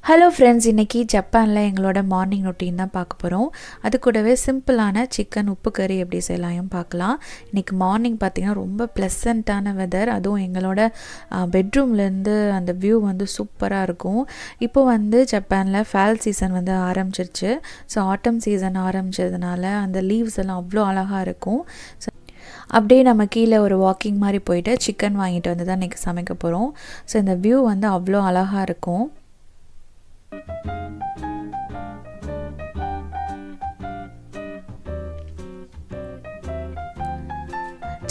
Hello friends, இன்றைக்கி ஜப்பானில் எங்களோட மார்னிங் ரொட்டீன் தான் பார்க்க போகிறோம். அது கூடவே சிம்பிளான சிக்கன் உப்பு கறி எப்படி செய்யலாம் பார்க்கலாம். இன்றைக்கி மார்னிங் பார்த்திங்கன்னா ரொம்ப ப்ளசண்ட்டான வெதர். அதுவும் எங்களோட பெட்ரூம்லேருந்து அந்த வியூ வந்து சூப்பராக இருக்கும். இப்போ வந்து ஜப்பானில் ஃபால் சீசன் வந்து ஆரம்பிச்சிருச்சு. ஸோ ஆட்டம் சீசன் ஆரம்பிச்சதுனால அந்த லீவ்ஸ் எல்லாம் அவ்வளோ அழகாக இருக்கும். ஸோ அப்படியே நம்ம கீழே ஒரு வாக்கிங் மாதிரி போயிட்டு சிக்கன் வாங்கிட்டு வந்து தான் இன்றைக்கி சமைக்க போகிறோம். ஸோ இந்த வியூ வந்து அவ்வளோ அழகாக இருக்கும்.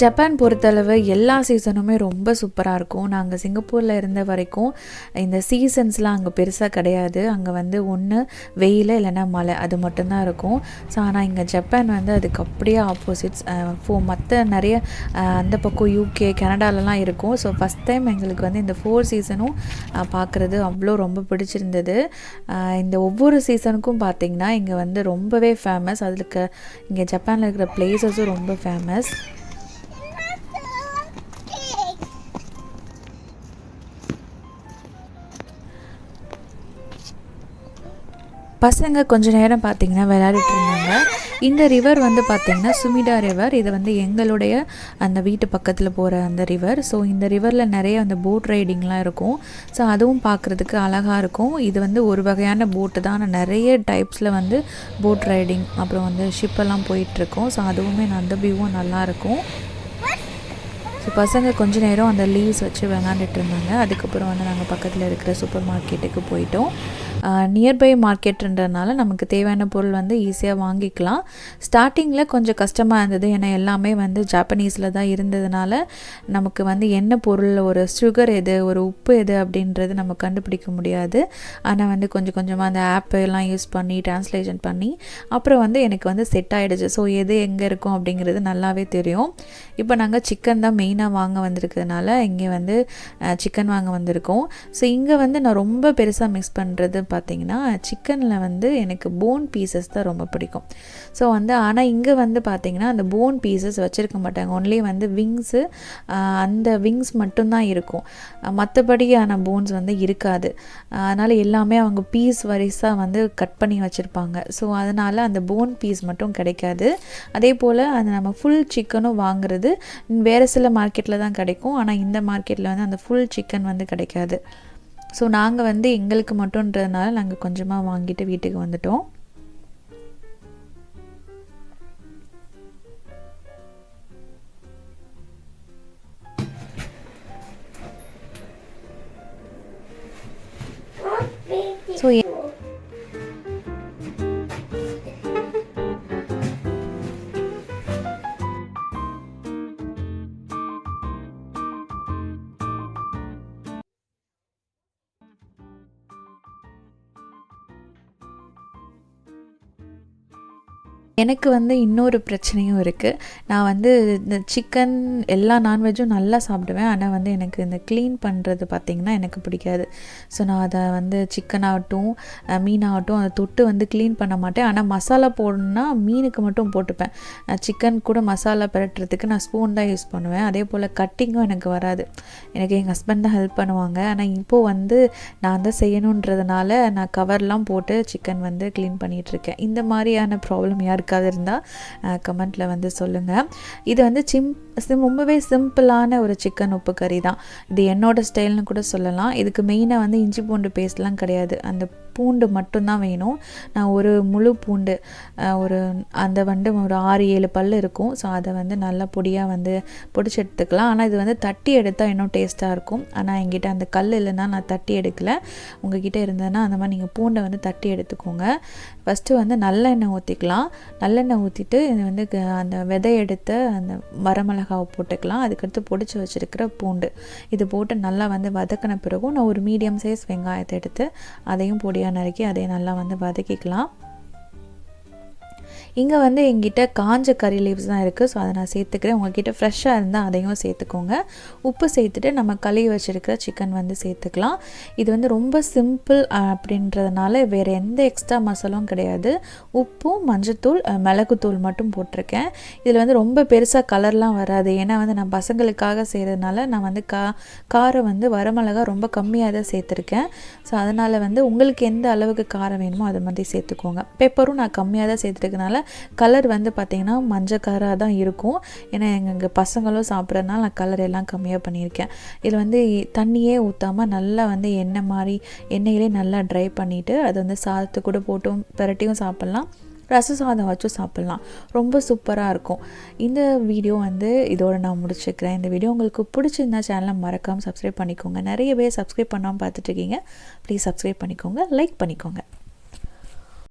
ஜப்பான் பொறுத்தளவு எல்லா சீசனுமே ரொம்ப சூப்பராக இருக்கும். நாங்கள் சிங்கப்பூரில் இருந்த வரைக்கும் இந்த சீசன்ஸ்லாம் அங்கே பெருசாக கிடையாது. அங்கே வந்து ஒன்று வெயில் இல்லைன்னா மழை, அது மட்டும்தான் இருக்கும். ஸோ ஆனால் இங்கே ஜப்பான் வந்து அதுக்கு அப்படியே ஆப்போசிட்ஸ். மற்ற நிறைய அந்த பக்கம் யூகே கனடாலலாம் இருக்கும். ஸோ ஃபஸ்ட் டைம் எங்களுக்கு வந்து இந்த 4 சீசனும் பார்க்குறது அவ்வளோ ரொம்ப பிடிச்சிருந்தது. இந்த ஒவ்வொரு சீசனுக்கும் பார்த்திங்கன்னா இங்கே வந்து ரொம்பவே ஃபேமஸ். அதுக்கு இங்கே ஜப்பானில் இருக்கிற பிளேசஸும் ரொம்ப ஃபேமஸ். பசங்க கொஞ்ச நேரம் பார்த்திங்கன்னா விளையாடிட்டு இருந்தாங்க. இந்த ரிவர் வந்து பார்த்திங்கன்னா சுமிடா ரிவர். இது வந்து எங்களுடைய அந்த வீட்டு பக்கத்தில் போகிற அந்த ரிவர். ஸோ இந்த ரிவரில் நிறைய அந்த போட் ரைடிங்லாம் இருக்கும். ஸோ அதுவும் பார்க்குறதுக்கு அழகாக இருக்கும். இது வந்து ஒரு வகையான போட்டு தான். நிறைய டைப்ஸில் வந்து போட் ரைடிங் அப்புறம் வந்து ஷிப்பெல்லாம் போயிட்டுருக்கோம். ஸோ அதுவுமே அந்த வியூவும் நல்லாயிருக்கும். ஸோ பசங்க கொஞ்ச நேரம் அந்த லீவ்ஸ் வச்சு விளாண்டுட்டு இருந்தாங்க. அதுக்கப்புறம் வந்து நாங்கள் பக்கத்தில் இருக்கிற சூப்பர் மார்க்கெட்டுக்கு போயிட்டோம். நியர்பை மார்க்கெட்டுன்றதுனால நமக்கு தேவையான பொருள் வந்து ஈஸியாக வாங்கிக்கலாம். ஸ்டார்டிங்கில் கொஞ்சம் கஷ்டமாக இருந்தது. ஏன்னா எல்லாமே வந்து ஜாப்பனீஸில் தான் இருந்ததுனால நமக்கு வந்து என்ன பொருள், ஒரு சுகர் எது, ஒரு உப்பு எது அப்படின்றது நம்ம கண்டுபிடிக்க முடியாது. ஆனால் வந்து கொஞ்சம் கொஞ்சமாக அந்த ஆப்பு எல்லாம் யூஸ் பண்ணி டிரான்ஸ்லேஷன் பண்ணி அப்புறம் வந்து எனக்கு வந்து செட் ஆகிடுச்சு. ஸோ எது எங்கே இருக்கும் அப்படிங்கிறது நல்லாவே தெரியும். இப்போ நாங்கள் சிக்கன் தான் மெயினாக வாங்க வந்திருக்கிறதுனால இங்கே வந்து சிக்கன் வாங்க வந்திருக்கோம். ஸோ இங்கே வந்து நான் ரொம்ப பெருசாக மிக்ஸ் பண்ணுறது பார்த்திங்கன்னா சிக்கனில் வந்து எனக்கு போன் பீசஸ் தான் ரொம்ப பிடிக்கும். ஸோ வந்து ஆனால் இங்கே வந்து பார்த்திங்கன்னா அந்த போன் பீசஸ் வச்சுருக்க மாட்டாங்க. ஒன்லி வந்து விங்ஸு, அந்த விங்ஸ் மட்டும்தான் இருக்கும். மற்றபடியான போன்ஸ் வந்து இருக்காது. அதனால் எல்லாமே அவங்க பீஸ் வரிசாக வந்து கட் பண்ணி வச்சுருப்பாங்க. ஸோ அதனால் அந்த போன் பீஸ் மட்டும் கிடைக்காது. அதே போல் அந்த நம்ம ஃபுல் சிக்கனும் வாங்குறது வேறு சில மார்க்கெட்டில் தான் கிடைக்கும். ஆனால் இந்த மார்க்கெட்டில் வந்து அந்த ஃபுல் சிக்கன் வந்து கிடைக்காது. ஸோ நாங்கள் வந்து எங்களுக்கு மட்டும்ன்றதுனால நாங்கள் கொஞ்சமாக வாங்கிட்டு வீட்டுக்கு வந்துட்டோம். ஸோ எனக்கு வந்து இன்னொரு பிரச்சனையும் இருக்குது. நான் வந்து இந்த சிக்கன் எல்லா நான்வெஜ்ஜும் நல்லா சாப்பிடுவேன். ஆனால் வந்து எனக்கு இந்த க்ளீன் பண்ணுறது பார்த்திங்கன்னா எனக்கு பிடிக்காது. ஸோ நான் அதை வந்து சிக்கன் ஆகட்டும் மீனாகட்டும் அதை தொட்டு வந்து க்ளீன் பண்ண மாட்டேன். ஆனால் மசாலா போடணுன்னா மீனுக்கு மட்டும் போட்டுப்பேன். சிக்கன் கூட மசாலா பிரட்டுறதுக்கு நான் ஸ்பூன் தான் யூஸ் பண்ணுவேன். அதே போல் கட்டிங்கும் எனக்கு வராது. எனக்கு எங்கள் ஹஸ்பண்ட் தான் ஹெல்ப் பண்ணுவாங்க. ஆனால் இப்போது வந்து நான் தான் செய்யணுன்றதுனால நான் கவர்லாம் போட்டு சிக்கன் வந்து க்ளீன் பண்ணிகிட்ருக்கேன். இந்த மாதிரியான ப்ராப்ளம் யாருக்கு இருந்தால் கமெண்ட்டில் வந்து சொல்லுங்கள். இது வந்து ரொம்பவே சிம்பிளான ஒரு சிக்கன் உப்பு கறி தான். இது என்னோடய ஸ்டைல்னு கூட சொல்லலாம். இதுக்கு மெயினாக வந்து இஞ்சி பூண்டு பேஸ்ட்லாம் கிடையாது. அந்த பூண்டு மட்டும்தான் வேணும். நான் ஒரு முழு பூண்டு அந்த வந்து ஒரு 6-7 பல் இருக்கும். ஸோ அதை வந்து நல்லா பொடியாக வந்து பொடிச்சு எடுத்துக்கலாம். ஆனால் இது வந்து தட்டி எடுத்தால் இன்னும் டேஸ்ட்டாக இருக்கும். ஆனால் என்கிட்ட அந்த கல் இல்லைன்னா நான் தட்டி எடுக்கலை. உங்ககிட்ட இருந்ததுன்னா அந்த மாதிரி நீங்கள் பூண்டை வந்து தட்டி எடுத்துக்கோங்க. ஃபஸ்ட்டு வந்து நல்லெண்ணெய் ஊற்றிக்கலாம். நல்லெண்ணெய் ஊற்றிட்டு இது வந்து அந்த விதை எடுத்து அந்த வரமிளகாவை போட்டுக்கலாம். அதுக்கடுத்து பொடிச்சு வச்சுருக்கிற பூண்டு இது போட்டு நல்லா வந்து வதக்கின பிறகும் நான் ஒரு மீடியம் சைஸ் வெங்காயத்தை எடுத்து அதையும் பொடியாக நறுக்கி அதையும் நல்லா வந்து வதக்கிக்கலாம். இங்கே வந்து எங்கிட்ட காஞ்ச கறி லீவ்ஸ் தான் இருக்குது. ஸோ அதை நான் சேர்த்துக்கிறேன். உங்கள்கிட்ட ஃப்ரெஷ்ஷாக இருந்தால் அதையும் சேர்த்துக்கோங்க. உப்பு சேர்த்துட்டு நம்ம கழுவி வச்சுருக்கிற சிக்கன் வந்து சேர்த்துக்கலாம். இது வந்து ரொம்ப சிம்பிள் அப்படின்றதுனால வேறு எந்த எக்ஸ்ட்ரா மசாலாவும் கிடையாது. உப்பும் மஞ்சத்தூள் மிளகுத்தூள் மட்டும் போட்டிருக்கேன். இதில் வந்து ரொம்ப பெருசாக கலர்லாம் வராது. ஏன்னா வந்து நான் பசங்களுக்காக செய்கிறதுனால நான் வந்து காரம் வந்து வரமிளகா ரொம்ப கம்மியாக தான் சேர்த்துருக்கேன். ஸோ அதனால் வந்து உங்களுக்கு எந்த அளவுக்கு காரம் வேணுமோ அது மாதிரி சேர்த்துக்கோங்க. பெப்பரும் நான் கம்மியாக தான் சேர்த்துருக்கனால கலர் வந்து பார்த்திங்கன்னா மஞ்சள் கலராக தான் இருக்கும். ஏன்னா எங்கள் பசங்களும் சாப்பிட்றதுனால நான் கலர் எல்லாம் கம்மியாக பண்ணியிருக்கேன். இதில் வந்து தண்ணியே ஊற்றாமல் நல்லா வந்து எண்ணெயிலே நல்லா ட்ரை பண்ணிவிட்டு அது வந்து சாதத்து கூட போட்டும் பிரட்டியும் சாப்பிட்லாம், ரச சாதம் வச்சும் சாப்பிட்லாம். ரொம்ப சூப்பராக இருக்கும். இந்த வீடியோ வந்து இதோட நான் முடிச்சுக்கிறேன். இந்த வீடியோ உங்களுக்கு பிடிச்சிருந்தா சேனலை மறக்காமல் சப்ஸ்கிரைப் பண்ணிக்கோங்க. நிறைய பேர் சப்ஸ்கிரைப் பண்ணாமல் பார்த்துட்ருக்கீங்க. ப்ளீஸ் சப்ஸ்கிரைப் பண்ணிக்கோங்க, லைக் பண்ணிக்கோங்க.